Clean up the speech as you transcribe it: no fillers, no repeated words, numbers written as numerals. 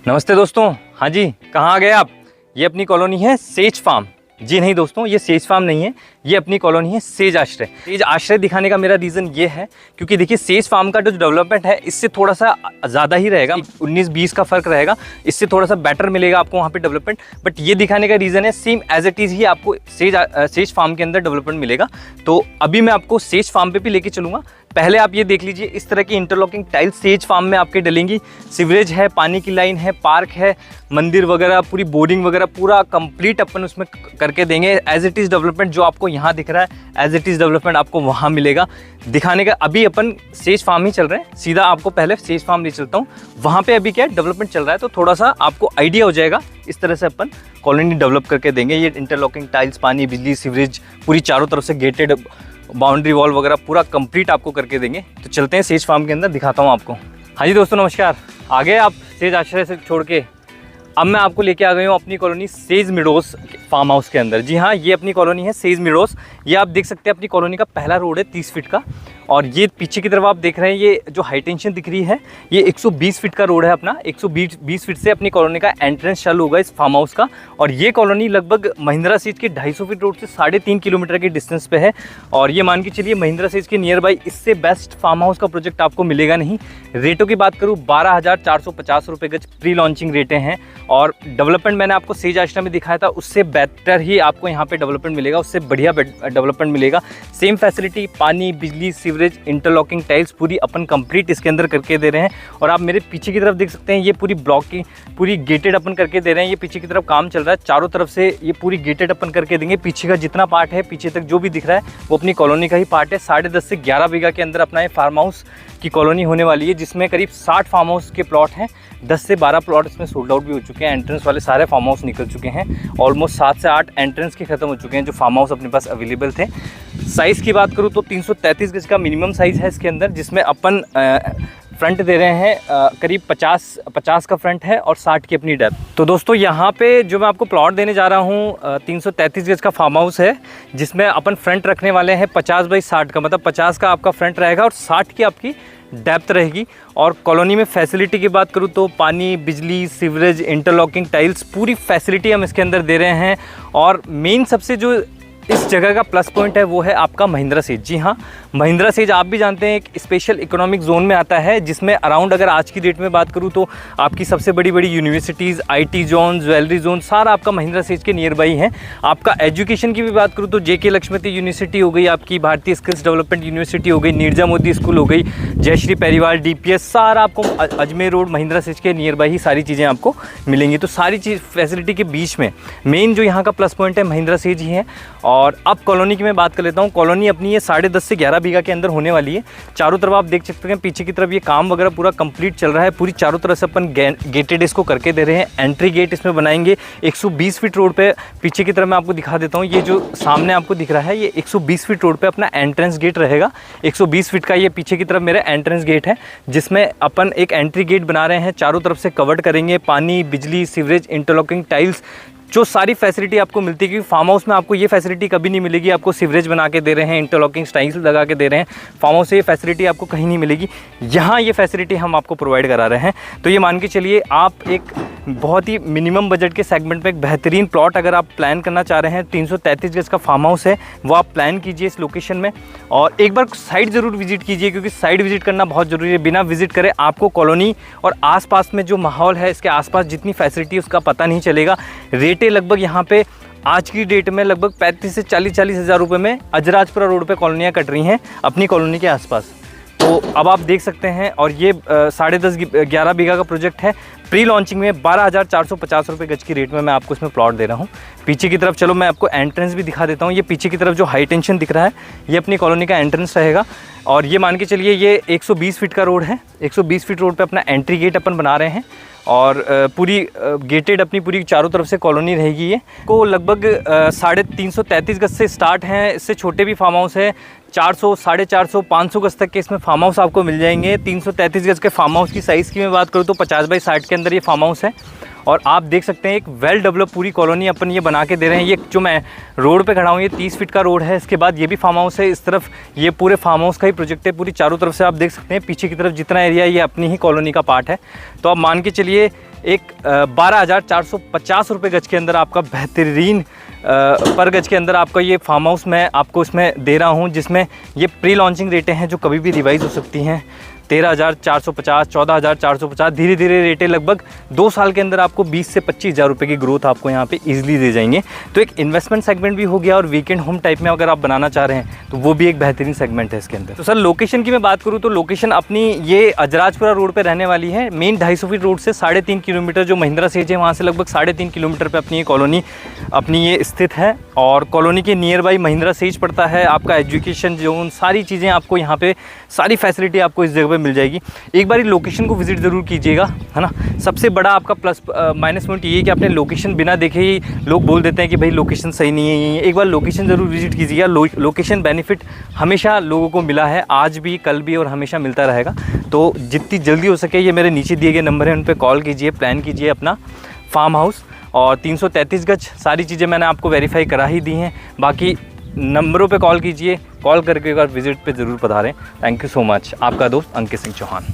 नमस्ते दोस्तों। हाँ जी, कहाँ आ गए आप? ये अपनी कॉलोनी है सेज फार्म। जी नहीं दोस्तों, ये सेज फार्म नहीं है, ये अपनी कॉलोनी है सेज आश्रय। सेज आश्रय दिखाने का मेरा रीज़न ये है क्योंकि देखिए सेज फार्म का जो डेवलपमेंट है इससे थोड़ा सा ज़्यादा ही रहेगा, 19-20 का फ़र्क रहेगा, इससे थोड़ा सा बेटर मिलेगा आपको वहाँ पे डेवलपमेंट। बट ये दिखाने का रीज़न है सेम एज इट इज़ ही आपको सेज फार्म के अंदर डेवलपमेंट मिलेगा। तो अभी मैं आपको सेज फार्म पे भी लेके चलूँगा। पहले आप ये देख लीजिए, इस तरह की इंटरलॉकिंग टाइल्स सेज फार्म में आपके डलेंगी। सीवरेज है, पानी की लाइन है, पार्क है, मंदिर वगैरह, पूरी बोर्डिंग वगैरह पूरा कंप्लीट अपन उसमें करके देंगे। एज इट इज़ डेवलपमेंट जो आपको यहाँ दिख रहा है एज इट इज़ डेवलपमेंट आपको वहाँ मिलेगा। दिखाने का अभी अपन सेज फार्म ही चल रहे हैं, सीधा आपको पहले सेज फार्म ले चलता हूँ। वहाँ पे अभी क्या डेवलपमेंट चल रहा है तो थोड़ा सा आपको आइडिया हो जाएगा। इस तरह से अपन कॉलोनी डेवलप करके देंगे। ये इंटरलॉकिंग टाइल्स, पानी, बिजली, सीवरेज, पूरी चारों तरफ से गेटेड बाउंड्री वॉल वगैरह पूरा कंप्लीट आपको करके देंगे। तो चलते हैं सेज फार्म के अंदर, दिखाता हूँ आपको। हाँ जी दोस्तों, नमस्कार। आ गए आप सेज आश्रय से छोड़ के? अब मैं आपको लेके आ गई हूँ अपनी colony Sage Meadows Farm House के अंदर। जी हाँ, ये अपनी कॉलोनी है सेज मीडोज। ये आप देख सकते हैं अपनी कॉलोनी का पहला रोड है 30 फीट का। और ये पीछे की तरफ आप देख रहे हैं, ये जो हाई टेंशन दिख रही है ये 120 फीट का रोड है अपना। 120 फीट से अपनी कॉलोनी का एंट्रेंस चालू होगा इस फार्म हाउस का। और ये कॉलोनी लगभग महिंद्रा सेज के 250 फीट रोड से 3.5 किलोमीटर के डिस्टेंस पे है। और ये मान के चलिए महिंद्रा सेज के नियर बाई इससे बेस्ट फार्म हाउस का प्रोजेक्ट आपको मिलेगा नहीं। रेटों की बात करूँ 12,450 रुपये गज प्री लॉन्चिंग रेटें हैं। और डेवलपमेंट मैंने आपको सेज आश्रय में दिखाया था, उससे बेटर ही आपको यहाँ पे डेवलपमेंट मिलेगा, उससे बढ़िया डेवलपमेंट मिलेगा। सेम फैसिलिटी, पानी, बिजली, सीवरेज, इंटरलॉकिंग टाइल्स पूरी अपन कंप्लीट इसके अंदर करके दे रहे हैं। और आप मेरे पीछे की तरफ देख सकते हैं, ये पूरी ब्लॉक की पूरी गेटेड अपन करके दे रहे हैं। ये पीछे की तरफ काम चल रहा है, चारों तरफ से ये पूरी गेटेड अपन करके देंगे। पीछे का जितना पार्ट है, पीछे तक जो भी दिख रहा है वो अपनी कॉलोनी का ही पार्ट है। 10.5 से 11 बीघा के अंदर अपना ये फार्म हाउस की कॉलोनी होने वाली है, जिसमें करीब 60 फार्म हाउस के प्लॉट हैं। 10 से 12 प्लॉट इसमें सोल्ड आउट भी हो चुके हैं। एंट्रेंस वाले सारे फार्म हाउस निकल चुके हैं। ऑलमोस्ट 7 से 8 एंट्रेंस के ख़त्म हो चुके हैं जो फार्म हाउस अपने पास अवेलेबल थे। साइज़ की बात करूँ तो 333 गज का मिनिमम साइज़ है इसके अंदर, जिसमें अपन फ्रंट दे रहे हैं करीब 50 का फ्रंट है और 60 की अपनी डेप्थ। तो दोस्तों यहाँ पे जो मैं आपको प्लॉट देने जा रहा हूँ 333 गज का फार्म हाउस है, जिसमें अपन फ्रंट रखने वाले हैं 50 बाई 60 का, मतलब 50 का आपका फ्रंट रहेगा और 60 की आपकी डेप्थ रहेगी। और कॉलोनी में फैसिलिटी की बात करूँ तो पानी, बिजली, सीवरेज, इंटरलॉकिंग टाइल्स पूरी फैसिलिटी हम इसके अंदर दे रहे हैं। और मेन सबसे जो इस जगह का प्लस पॉइंट है वो है आपका महिंद्रा सेज। जी हाँ, महिंद्रा सेज आप भी जानते हैं एक स्पेशल इकोनॉमिक जोन में आता है, जिसमें अराउंड अगर आज की डेट में बात करूँ तो आपकी सबसे बड़ी बड़ी universities, IT zone, jewellery zone सारा आपका महिंद्रा सेज के नियर बाई है। आपका एजुकेशन की भी बात करूँ तो JK लक्ष्मती यूनिवर्सिटी हो गई, आपकी भारतीय स्किल्स डेवलपमेंट यूनिवर्सिटी हो गई, नीरजा मोदी स्कूल हो गई, जयश्री परिवार, DPS, सारा आपको अजमेर रोड महिंद्रा सेज के नियर बाई ही सारी चीज़ें आपको मिलेंगी। तो सारी चीज़ फैसिलिटी के बीच में मेन जो यहाँ का प्लस पॉइंट है महिंद्रा सेज ही है। और अब कॉलोनी की मैं बात कर लेता हूँ। कॉलोनी अपनी ये 10.5 से 11 बीघा के अंदर होने वाली है। चारों तरफ आप देख सकते हैं, पीछे की तरफ ये काम वगैरह पूरा कंप्लीट चल रहा है। पूरी चारों तरफ से अपन गेटेड इसको करके दे रहे हैं। एंट्री गेट इसमें बनाएंगे 120 फीट रोड पे। पीछे की तरफ मैं आपको दिखा देता हूँ, ये जो सामने आपको दिख रहा है ये 120 फीट रोड पे अपना एंट्रेंस गेट रहेगा। 120 फीट का ये पीछे की तरफ मेरा एंट्रेंस गेट है, जिसमें अपन एक एंट्री गेट बना रहे हैं। चारों तरफ से कवर्ड करेंगे, पानी, बिजली, सीवरेज, इंटरलॉकिंग टाइल्स, जो सारी फैसिलिटी आपको मिलती है। क्योंकि फार्म हाउस में आपको ये फैसिलिटी कभी नहीं मिलेगी। आपको सीवरेज बना के दे रहे हैं, इंटरलॉकिंग टाइल्स लगा के दे रहे हैं, फार्म हाउस से ये फैसिलिटी आपको कहीं नहीं मिलेगी। यहाँ ये फैसिलिटी हम आपको प्रोवाइड करा रहे हैं। तो ये मान के चलिए आप एक बहुत ही मिनिमम बजट के सेगमेंट में एक बेहतरीन प्लॉट अगर आप प्लान करना चाह रहे हैं, 333 गज का फार्म हाउस है, वो आप प्लान कीजिए इस लोकेशन में। और एक बार साइट ज़रूर विजिट कीजिए, क्योंकि साइट विजिट करना बहुत ज़रूरी है। बिना विजिट करे आपको कॉलोनी और आसपास में जो माहौल है, इसके आसपास जितनी फैसिलिटी है उसका पता नहीं चलेगा। रेटें लगभग यहाँ पे आज की डेट में लगभग 35 से 40 हज़ार रुपये में अजराजपुरा रोड पे कॉलोनियाँ कट रही हैं अपनी कॉलोनी के आसपास। तो अब आप देख सकते हैं। और ये 10.5-11 बीघा का प्रोजेक्ट है। प्री लॉन्चिंग में 12,450 रुपये गज की रेट में मैं आपको इसमें प्लॉट दे रहा हूँ। पीछे की तरफ चलो मैं आपको एंट्रेंस भी दिखा देता हूँ। ये पीछे की तरफ जो हाई टेंशन दिख रहा है ये अपनी कॉलोनी का एंट्रेंस रहेगा। और ये मान के चलिए ये 120 फीट का रोड है। 120 फीट रोड पे अपना एंट्री गेट अपन बना रहे हैं। और पूरी गेटेड अपनी पूरी चारों तरफ से कॉलोनी रहेगी। ये को लगभग 333 गज से स्टार्ट हैं। इससे छोटे भी फार्म हाउस है, 400, 450, 500 गज तक के इसमें फार्म हाउस आपको मिल जाएंगे। 333 गज के फार्म हाउस की साइज़ की मैं बात करूँ तो 50 बाई 60 के अंदर ये फार्म हाउस है। और आप देख सकते हैं एक वेल डेवलप पूरी कॉलोनी अपन ये बना के दे रहे हैं। ये जो मैं रोड पे खड़ा हूँ ये 30 फीट का रोड है। इसके बाद ये भी फार्म हाउस है। इस तरफ ये पूरे फार्म हाउस का ही प्रोजेक्ट है। पूरी चारों तरफ से आप देख सकते हैं पीछे की तरफ जितना एरिया ये अपनी ही कॉलोनी का पार्ट है। तो आप मान के चलिए एक 12,450 रुपये गज के अंदर आपका बेहतरीन पर गज के अंदर आपका ये फार्म हाउस मैं आपको इसमें दे रहा हूँ, जिसमें ये प्री लॉन्चिंग रेटें हैं जो कभी भी रिवाइज़ हो सकती हैं। 13,450, 14,450, धीरे धीरे रेटें लगभग 2 साल के अंदर आपको 20 से 25,000 रुपये की ग्रोथ आपको यहाँ पे इजीली दे जाएंगे। तो एक इन्वेस्टमेंट सेगमेंट भी हो गया, और वीकेंड होम टाइप में अगर आप बनाना चाह रहे हैं तो वो भी एक बेहतरीन सेगमेंट है इसके अंदर। तो सर लोकेशन की मैं बात करूँ तो लोकेशन अपनी ये अजराजपुरा रोड पर रहने वाली है। मेन 250 फीट रोड से 3.5 किलोमीटर जो महिंद्रा सेज है वहाँ से लगभग 3.5 किलोमीटर पर अपनी ये कॉलोनी अपनी ये स्थित है। और कॉलोनी के नियर बाई महिंद्रा सेज पड़ता है। आपका एजुकेशन जोन, सारी चीज़ें आपको यहाँ पे, सारी फैसिलिटी आपको इस जगह पे मिल जाएगी। एक बार लोकेशन को विजिट ज़रूर कीजिएगा, है ना। सबसे बड़ा आपका प्लस माइनस पॉइंट ये है कि आपने लोकेशन बिना देखे ही लोग बोल देते हैं कि भाई लोकेशन सही नहीं है ये। एक बार लोकेशन ज़रूर विजिट कीजिएगा। लोकेशन बेनिफिट हमेशा लोगों को मिला है, आज भी, कल भी और हमेशा मिलता रहेगा। तो जितनी जल्दी हो सके ये मेरे नीचे दिए गए नंबर हैं, उन पर कॉल कीजिए, प्लान कीजिए अपना फार्म हाउस। और 333 गज सारी चीज़ें मैंने आपको वेरीफाई करा ही दी हैं। बाकी नंबरों पे कॉल कीजिए, कॉल करके एक बार विजिट पे ज़रूर पधारें। Thank you so much. आपका दोस्त अंकित सिंह चौहान।